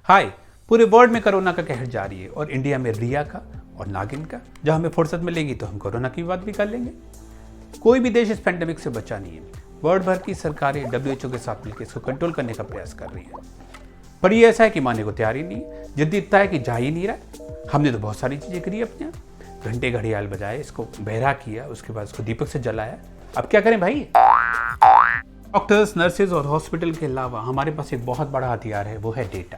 हाय, पूरे वर्ल्ड में कोरोना का कहर जारी है और इंडिया में रिया का और नागिन का। जब हमें फुर्सत मिलेगी तो हम कोरोना की बात भी कर लेंगे। कोई भी देश इस पेंडेमिक से बचा नहीं है। वर्ल्ड भर की सरकारें WHO के साथ मिलकर इसको कंट्रोल करने का प्रयास कर रही हैं, पर ये ऐसा है कि मानने को तैयार ही नहीं है। जिद्दी इतना है कि जा ही नहीं रहा। हमने तो बहुत सारी चीजें करी अपने यहाँ, घंटे घड़ियाल बजाए, इसको बहरा किया, उसके बाद इसको दीपक से जलाया। अब क्या करें भाई? डॉक्टर्स, नर्सेज और हॉस्पिटल के अलावा हमारे पास एक बहुत बड़ा हथियार है, वो है डेटा।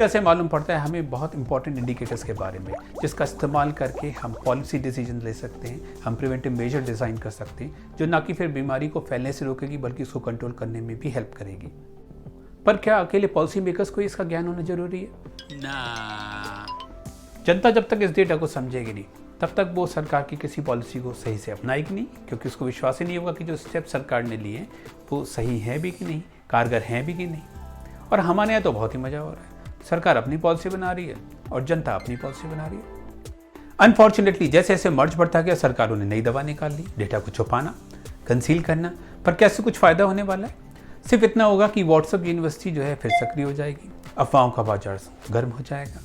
से मालूम पड़ता है हमें बहुत इंपॉर्टेंट इंडिकेटर्स के बारे में, जिसका इस्तेमाल करके हम पॉलिसी डिसीजन ले सकते हैं, हम प्रिवेंटिव मेजर डिज़ाइन कर सकते हैं, जो ना कि फिर बीमारी को फैलने से रोकेगी बल्कि उसको कंट्रोल करने में भी हेल्प करेगी। पर क्या अकेले पॉलिसी मेकर्स को इसका ज्ञान होना जरूरी है? ना। जनता जब तक इस डेटा को समझेगी नहीं, तब तक वो सरकार की किसी पॉलिसी को सही से अपनाएगी नहीं, क्योंकि उसको विश्वास ही नहीं होगा कि जो स्टेप सरकार ने लिए वो सही है भी कि नहीं, कारगर हैं भी कि नहीं। और हमारे यहाँ तो बहुत ही मजा हो रहा है। सरकार अपनी पॉलिसी बना रही है और जनता अपनी पॉलिसी बना रही है। अनफॉर्चुनेटली जैसे जैसे मर्ज बढ़ता गया, सरकारों ने नई दवा निकाल ली, डेटा को छुपाना, कंसील करना। पर क्या इससे कुछ फायदा होने वाला है? सिर्फ इतना होगा कि व्हाट्सएप यूनिवर्सिटी जो है फिर सक्रिय हो जाएगी, अफवाहों का बाजार गर्म हो जाएगा।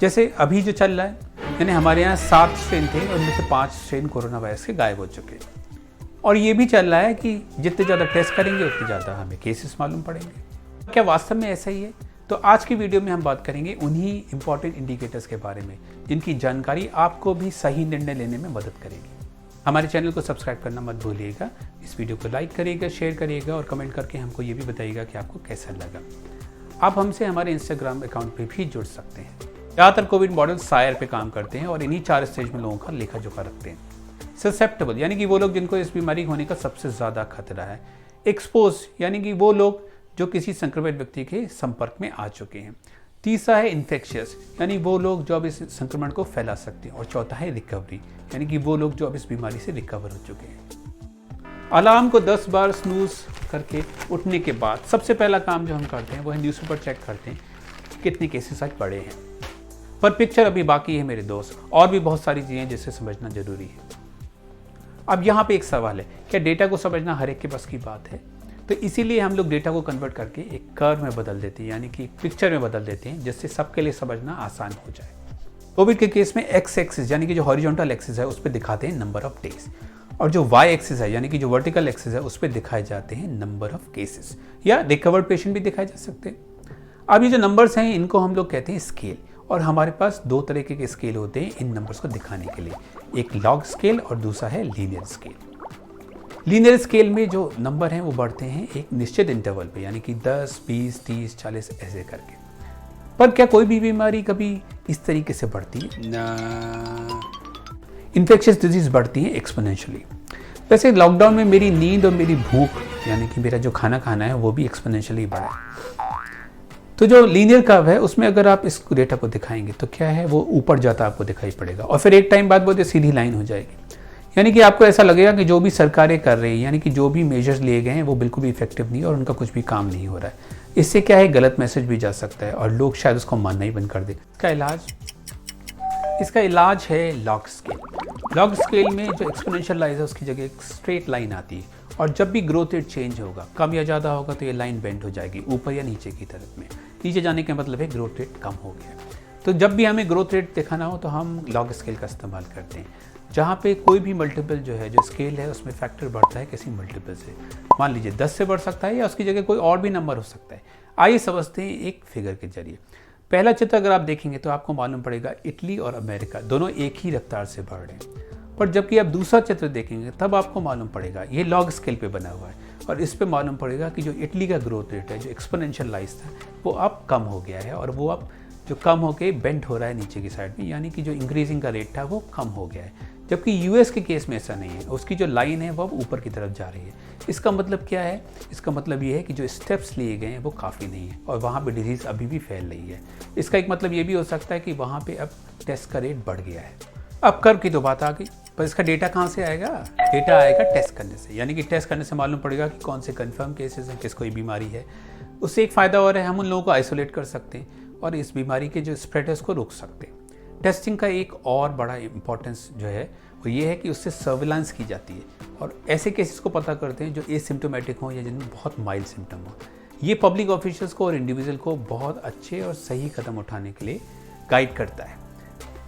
जैसे अभी जो चल रहा है, यानी हमारे यहाँ 7 स्ट्रेन थे और उनमें से 5 स्ट्रेन कोरोना वायरस के गायब हो चुके हैं। और ये भी चल रहा है कि जितने ज़्यादा टेस्ट करेंगे उतने ज़्यादा हमें केसेस मालूम पड़ेंगे। क्या वास्तव में ऐसा ही है? तो आज की वीडियो में हम बात करेंगे उन्हीं इंपॉर्टेंट इंडिकेटर्स के बारे में, जिनकी जानकारी आपको भी सही निर्णय लेने में मदद करेगी। हमारे चैनल को सब्सक्राइब करना मत भूलिएगा, इस वीडियो को लाइक करिएगा, शेयर करिएगा और कमेंट करके हमको ये भी बताइएगा कि आपको कैसा लगा। आप हमसे हमारे इंस्टाग्राम अकाउंट पे भी जुड़ सकते हैं। ज़्यादातर कोविड मॉडल सायर पे काम करते हैं और इन्हीं 4 स्टेज में लोगों का लेखा जोखा रखते हैं। ससेप्टेबल यानी कि वो लोग जिनको इस बीमारी होने का सबसे ज़्यादा खतरा है। एक्सपोज यानी कि वो लोग जो किसी संक्रमित व्यक्ति के संपर्क में आ चुके हैं। तीसरा है इन्फेक्शियस यानी वो लोग जो अब इस संक्रमण को फैला सकते हैं। और चौथा है रिकवरी यानी कि वो लोग जो अब इस बीमारी से रिकवर हो चुके हैं। अलार्म को 10 बार स्नूज करके उठने के बाद सबसे पहला काम जो हम करते हैं वो है न्यूज़पेपर चेक करते हैं कितने केसेस आज बढ़े हैं। पर पिक्चर अभी बाकी है मेरे दोस्त, और भी बहुत सारी चीज़ें जिसे समझना जरूरी है। अब यहाँ पे एक सवाल है, क्या डेटा को समझना हर एक के बस की बात है? तो इसीलिए हम लोग डेटा को कन्वर्ट करके एक कर्व में बदल देते हैं, यानी कि पिक्चर में बदल देते हैं, जिससे सबके लिए समझना आसान हो जाए। कोविड के केस में एक्स एक्सिस यानी कि जो हॉरिजॉन्टल एक्सिस है उस पर दिखाते हैं नंबर ऑफ डेज, और जो वाई एक्सिस है यानी कि जो वर्टिकल एक्सिस है उस पर दिखाए जाते हैं नंबर ऑफ केसेस, या रिकवर्ड पेशेंट भी दिखाए जा सकते हैं। अब ये जो नंबर्स हैं इनको हम लोग कहते हैं स्केल, और हमारे पास 2 तरीके के स्केल होते हैं इन नंबर्स को दिखाने के लिए, एक लॉग स्केल और दूसरा है लीनियर स्केल। लीनियर स्केल में जो नंबर हैं वो बढ़ते हैं एक निश्चित इंटरवल पे, यानी कि 10, 20, 30, 40 ऐसे करके। पर क्या कोई भी बीमारी कभी इस तरीके से बढ़ती है? ना। इन्फेक्शियस डिजीज बढ़ती है एक्सपोनेंशियली। वैसे लॉकडाउन में मेरी नींद और मेरी भूख यानी कि मेरा जो खाना खाना है वो भी एक्सपोनेंशियली बढ़ा। तो जो लीनियर कर्व है उसमें अगर आप इस डेटा को दिखाएंगे तो क्या है, वो ऊपर जाता आपको दिखाई पड़ेगा और फिर एक टाइम बाद वो सीधी लाइन हो जाएगी। यानी कि आपको ऐसा लगेगा कि जो भी सरकारें कर रही हैं, यानी कि जो भी मेजर्स लिए गए हैं वो बिल्कुल भी इफेक्टिव नहीं है और उनका कुछ भी काम नहीं हो रहा है। इससे क्या है, गलत मैसेज भी जा सकता है और लोग शायद उसको मानना ही बंद कर दें। इसका इलाज है लॉग स्केल। लॉग स्केल में जो एक्सपोनेंशियल लाइन है उसकी जगह एक स्ट्रेट लाइन आती है, और जब भी ग्रोथ रेट चेंज होगा, कम या ज़्यादा होगा, तो ये लाइन बेंड हो जाएगी ऊपर या नीचे की तरफ में। नीचे जाने का मतलब है ग्रोथ रेट कम हो गया। तो जब भी हमें ग्रोथ रेट दिखाना हो तो हम लॉग स्केल का इस्तेमाल करते हैं, जहाँ पे कोई भी मल्टीपल जो है, जो स्केल है उसमें फैक्टर बढ़ता है किसी मल्टीपल से। मान लीजिए 10 से बढ़ सकता है या उसकी जगह कोई और भी नंबर हो सकता है। आइए समझते हैं एक फिगर के जरिए। पहला चित्र अगर आप देखेंगे तो आपको मालूम पड़ेगा इटली और अमेरिका दोनों एक ही रफ्तार से बढ़ रहे हैं। पर जबकि आप दूसरा चित्र देखेंगे तब आपको मालूम पड़ेगा, ये लॉग स्केल पे बना हुआ है, और इस पे मालूम पड़ेगा कि जो इटली का ग्रोथ रेट है, जो एक्सपोनेंशियल लाइज था, वो अब कम हो गया है, और वो अब जो कम होके बेंड हो रहा है नीचे की साइड में, यानी कि जो इंक्रीजिंग का रेट था वो कम हो गया है। जबकि यूएस के केस में ऐसा नहीं है, उसकी जो लाइन है वो अब ऊपर की तरफ जा रही है। इसका मतलब क्या है? इसका मतलब ये है कि जो स्टेप्स लिए गए हैं वो काफ़ी नहीं है और वहाँ पे डिजीज़ अभी भी फैल रही है। इसका एक मतलब ये भी हो सकता है कि वहाँ पे अब टेस्ट का रेट बढ़ गया है। अब कर्व की तो बात आ गई, पर इसका डेटा कहाँ से आएगा? डेटा आएगा टेस्ट करने से, यानी कि टेस्ट करने से मालूम पड़ेगा कि कौन से कन्फर्म केसेस हैं, किसको ये बीमारी है। उससे एक फ़ायदा और है, हम उन लोगों को आइसोलेट कर सकते हैं और इस बीमारी के जो स्प्रेड है उसको रोक सकते हैं। टेस्टिंग का एक और बड़ा इंपॉर्टेंस जो है वो ये है कि उससे सर्विलांस की जाती है और ऐसे केसेस को पता करते हैं जो एसिम्प्टोमेटिक हों या जिनमें बहुत माइल्ड सिम्टम हो। ये पब्लिक ऑफिशियल्स को और इंडिविजुअल को बहुत अच्छे और सही कदम उठाने के लिए गाइड करता है।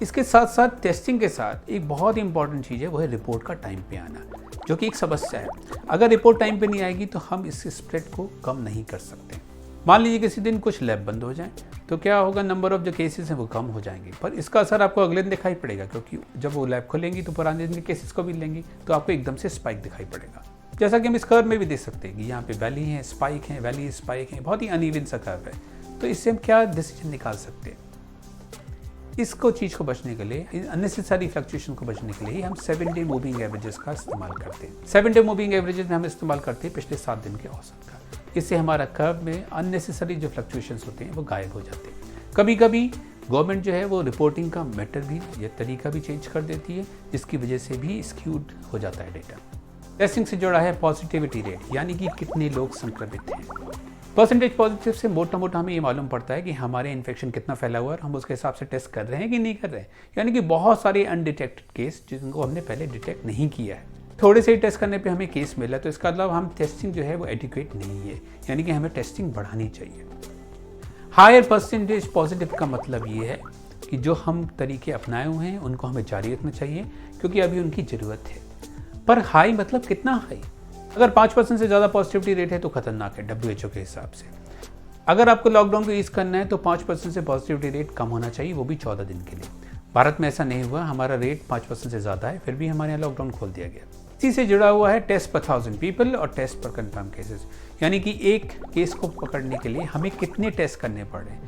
इसके साथ साथ टेस्टिंग के साथ एक बहुत इंपॉर्टेंट चीज़ है, वो है रिपोर्ट का टाइम पे आना, जो कि एक समस्या है। अगर रिपोर्ट टाइम पे नहीं आएगी तो हम इस स्प्रेड को कम नहीं कर सकते। मान लीजिए किसी दिन कुछ लैब बंद हो जाए तो क्या होगा, नंबर ऑफ जो केसेस हैं वो कम हो जाएंगे, पर इसका असर आपको अगले दिन दिखाई पड़ेगा, क्योंकि जब वो लैब खोलेंगी तो पुराने दिन के केसेस को भी लेंगी, तो आपको एकदम से स्पाइक दिखाई पड़ेगा। जैसा कि हम इस कर्व में भी देख सकते हैं कि यहाँ पे वैली है, स्पाइक है, वैली स्पाइक है, बहुत ही अनइवन सा कर्व है। तो इससे हम क्या डिसीजन निकाल सकते हैं? इसको चीज़ को बचने के लिए, अननेसेसरी फ्लक्चुएशन को बचने के लिए हम 7 डे मूविंग एवरेजेस का इस्तेमाल करते हैं। 7 डे मूविंग एवरेजेस में हम इस्तेमाल करते हैं पिछले 7 दिन के औसत का। इससे हमारा कर्व में अननेसेसरी जो फ्लक्चुएशंस होते हैं वो गायब हो जाते हैं। कभी कभी गवर्नमेंट जो है वो रिपोर्टिंग का मेथड भी या तरीका भी चेंज कर देती है, जिसकी वजह से भी स्क्यूड हो जाता है डेटा। टेस्टिंग से जुड़ा है पॉजिटिविटी रेट, यानी कि कितने लोग संक्रमित हैं। परसेंटेज पॉजिटिव से मोटा मोटा हमें ये मालूम पड़ता है कि हमारे इन्फेक्शन कितना फैला हुआ है और हम उसके हिसाब से टेस्ट कर रहे हैं कि नहीं कर रहे हैं। यानी कि बहुत सारे अनडिटेक्टेड केस जिनको हमने पहले डिटेक्ट नहीं किया है, थोड़े से ही टेस्ट करने पे हमें केस मिला, तो इसका मतलब हम टेस्टिंग जो है वो एडिक्वेट नहीं है, यानी कि हमें टेस्टिंग बढ़ानी चाहिए। हायर परसेंटेज पॉजिटिव का मतलब ये है कि जो हम तरीके अपनाए हुए हैं उनको हमें जारी रखना चाहिए, क्योंकि अभी उनकी ज़रूरत है। पर हाई मतलब कितना हाई? अगर 5% से ज़्यादा पॉजिटिविटी रेट है तो खतरनाक है WHO के हिसाब से। अगर आपको लॉकडाउन को ईज करना है तो 5% से पॉजिटिविटी रेट कम होना चाहिए, वो भी 14 दिन के लिए। भारत में ऐसा नहीं हुआ, हमारा रेट 5% से ज़्यादा है, फिर भी हमारे यहाँ लॉकडाउन खोल दिया गया। इसी से जुड़ा हुआ है टेस्ट पर 1000 पीपल और टेस्ट पर कन्फर्म केसेस, यानी कि एक केस को पकड़ने के लिए हमें कितने टेस्ट करने पड़े।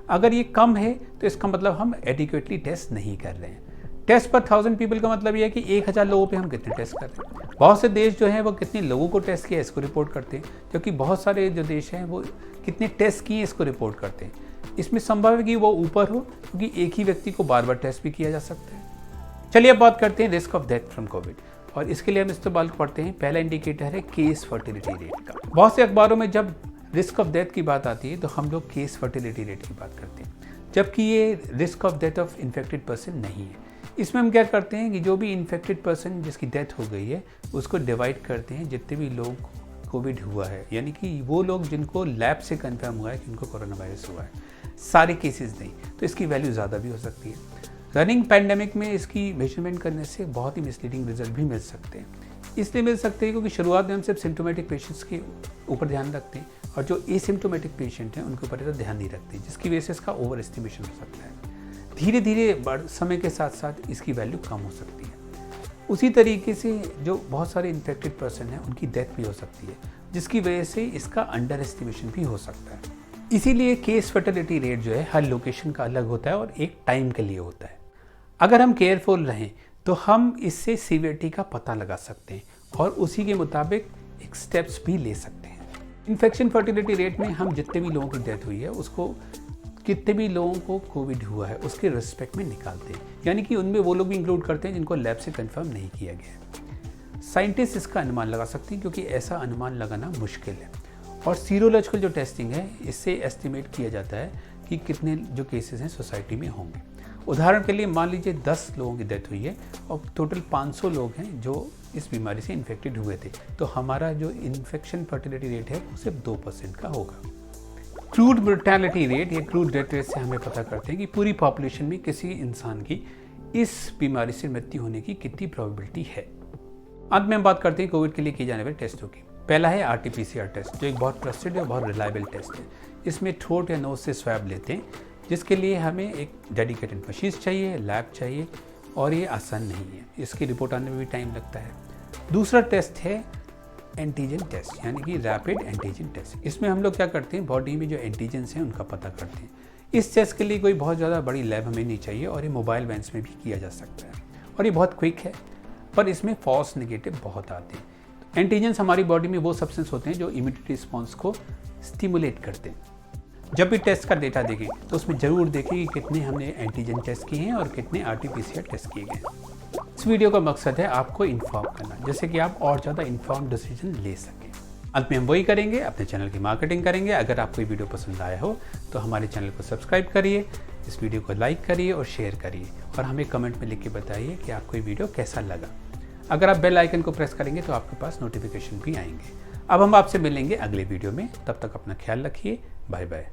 अगर ये कम है तो इसका मतलब हम एडिक्वेटली टेस्ट नहीं कर रहे हैं। टेस्ट पर 1000 पीपल का मतलब यह है कि 1000 लोगों पे हम कितने टेस्ट कर रहे हैं। बहुत से देश जो हैं वो कितने लोगों को टेस्ट किया इसको रिपोर्ट करते हैं, जबकि बहुत सारे जो देश हैं वो कितने टेस्ट किए इसको रिपोर्ट करते हैं। इसमें संभव है कि वो ऊपर हो, क्योंकि एक ही व्यक्ति को बार बार टेस्ट भी किया जा सकता है। चलिए अब बात करते हैं risk of death from Covid, और इसके लिए हम इस्तेमाल करते हैं, पहला इंडिकेटर है केस फर्टिलिटी रेट का। बहुत से अखबारों में जब रिस्क ऑफ डेथ की बात आती है तो हम लोग केस फर्टिलिटी रेट की बात करते हैं, जबकि ये risk of death of infected person नहीं है। इसमें हम क्या करते हैं कि जो भी इन्फेक्टेड पर्सन जिसकी डेथ हो गई है उसको डिवाइड करते हैं जितने भी लोग कोविड हुआ है, यानी कि वो लोग जिनको लैब से कंफर्म हुआ है कि उनको कोरोना वायरस हुआ है, सारे केसेस नहीं, तो इसकी वैल्यू ज़्यादा भी हो सकती है। रनिंग पैंडेमिक में इसकी मेजरमेंट करने से बहुत ही मिसलीडिंग रिजल्ट भी मिल सकते हैं। इसलिए मिल सकते हैं क्योंकि शुरुआत में हम सिर्फ सिम्टोमेटिक पेशेंट्स के ऊपर ध्यान रखते हैं और जो एसिम्टोमेटिक पेशेंट हैं उनके ऊपर ध्यान नहीं रखते, जिसकी वजह से इसका ओवर एस्टिमेशन हो सकता है। धीरे धीरे समय के साथ साथ इसकी वैल्यू कम हो सकती है। उसी तरीके से जो बहुत सारे इन्फेक्टेड पर्सन हैं उनकी डेथ भी हो सकती है, जिसकी वजह से इसका अंडर एस्टिमेशन भी हो सकता है। इसीलिए केस फर्टिलिटी रेट जो है हर लोकेशन का अलग होता है और एक टाइम के लिए होता है। अगर हम केयरफुल रहें तो हम इससे सीवियरिटी का पता लगा सकते हैं और उसी के मुताबिक एक स्टेप्स भी ले सकते हैं। इन्फेक्शन फर्टिलिटी रेट में हम जितने भी लोगों की डेथ हुई है उसको कितने भी लोगों को कोविड हुआ है उसके रिस्पेक्ट में निकालते हैं, यानी कि उनमें वो लोग भी इंक्लूड करते हैं जिनको लैब से कंफर्म नहीं किया गया है। साइंटिस्ट इसका अनुमान लगा सकते हैं, क्योंकि ऐसा अनुमान लगाना मुश्किल है। और सीरोलॉजिकल जो टेस्टिंग है इससे एस्टिमेट किया जाता है कि कितने जो केसेस हैं सोसाइटी में होंगे। उदाहरण के लिए मान लीजिए 10 लोगों की डेथ हुई है और टोटल 500 लोग हैं जो इस बीमारी से इन्फेक्टेड हुए थे, तो हमारा जो इन्फेक्शन फर्टिलिटी रेट है वो सिर्फ 2% का होगा। क्रूड मोर्टेलिटी रेट या क्रूड डेथ रेट से हमें पता करते हैं कि पूरी पॉपुलेशन में किसी इंसान की इस बीमारी से मृत्यु होने की कितनी प्रोबेबिलिटी है। अंत में हम बात करते हैं कोविड के लिए किए जाने वाले टेस्टों की। पहला है RT-PCR टेस्ट, जो एक बहुत ट्रस्टेड और बहुत रिलायबल टेस्ट है। इसमें थ्रोट या नोज से स्वैब लेते हैं, जिसके लिए हमें एक डेडिकेटेड मशीन चाहिए, लैब चाहिए, और ये आसान नहीं है, इसकी रिपोर्ट आने में भी टाइम लगता है। दूसरा टेस्ट है एंटीजन टेस्ट, यानी कि रैपिड एंटीजन टेस्ट। इसमें हम लोग क्या करते हैं, बॉडी में जो एंटीजन्स हैं उनका पता करते हैं। इस टेस्ट के लिए कोई बहुत ज़्यादा बड़ी लैब हमें नहीं चाहिए और ये मोबाइल वैन्स में भी किया जा सकता है और ये बहुत क्विक है, पर इसमें फॉल्स नेगेटिव बहुत आते हैं। एंटीजन्स हमारी बॉडी में वो सब्सटेंस होते हैं जो इम्यूनिटी रिस्पॉन्स को स्टिमुलेट करते हैं। जब भी टेस्ट का डेटा देखें तो उसमें ज़रूर देखें कि कितने हमने एंटीजन टेस्ट किए हैं और कितने RT-PCR टेस्ट किए गए। इस वीडियो का मकसद है आपको इन्फॉर्म करना, जैसे कि आप और ज़्यादा इन्फॉर्म डिसीजन ले सकें। अंत में हम वही करेंगे, अपने चैनल की मार्केटिंग करेंगे। अगर आपको ये वीडियो पसंद आया हो तो हमारे चैनल को सब्सक्राइब करिए, इस वीडियो को लाइक करिए और शेयर करिए, और हमें कमेंट में लिख के बताइए कि आपको ये वीडियो कैसा लगा। अगर आप बेल आइकन को प्रेस करेंगे तो आपके पास नोटिफिकेशन भी आएंगे। अब हम आपसे मिलेंगे अगले वीडियो में, तब तक अपना ख्याल रखिए। Bye bye.